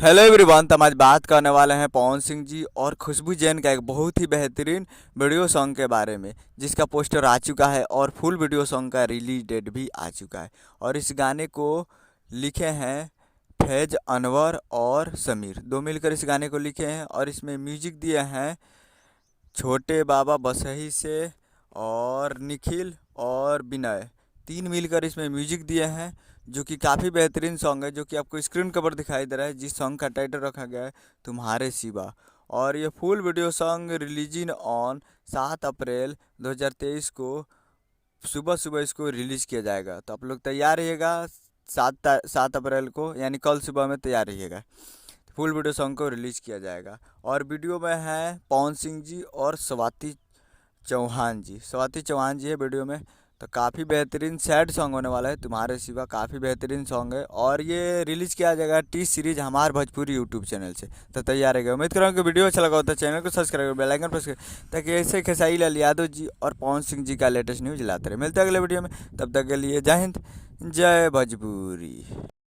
Hello everyone. तो हम आज बात करने वाले हैं पवन सिंह जी और खुशबू जैन का एक बहुत ही बेहतरीन वीडियो सॉन्ग के बारे में, जिसका पोस्टर आ चुका है और फुल वीडियो सॉन्ग का रिलीज डेट भी आ चुका है। और इस गाने को लिखे हैं फैज अनवर और समीर, दो मिलकर इस गाने को लिखे हैं। और इसमें म्यूजिक दिए हैं छोटे बाबा बसही से और निखिल और विनय, तीन मिलकर इसमें म्यूजिक दिए हैं, जो कि काफ़ी बेहतरीन सॉन्ग है, जो कि आपको स्क्रीन कवर दिखाई दे रहा है, जिस सॉन्ग का टाइटल रखा गया है तुम्हारे सिवा। और ये full video song releasing on 7 अप्रैल 2023 को सुबह सुबह इसको रिलीज़ किया जाएगा। तो आप लोग तैयार रहिएगा, 7 अप्रैल को यानी कल सुबह में तैयार रहिएगा। फुल वीडियो सॉन्ग को रिलीज़ किया जाएगा। और वीडियो में है पवन सिंह जी और स्वाति चौहान जी है वीडियो में। तो काफ़ी बेहतरीन सैड सॉन्ग होने वाला है तुम्हारे सिवा, काफ़ी बेहतरीन सॉन्ग है। और ये रिलीज़ किया जाएगा टी सीरीज हमार भोजपुरी यूट्यूब चैनल से। तो तैयार रहेगा। उम्मीद कर रहा हूँ कि वीडियो अच्छा लगा होता है, चैनल को सब्सक्राइब बेल आइकन प्रेस करें, ताकि ऐसे खेसारी लाल यादव जी और पवन सिंह जी का लेटेस्ट न्यूज़ लाते रहे। मिलते हैं अगले वीडियो में, तब तक के लिए जय हिंद, जय भोजपुरी।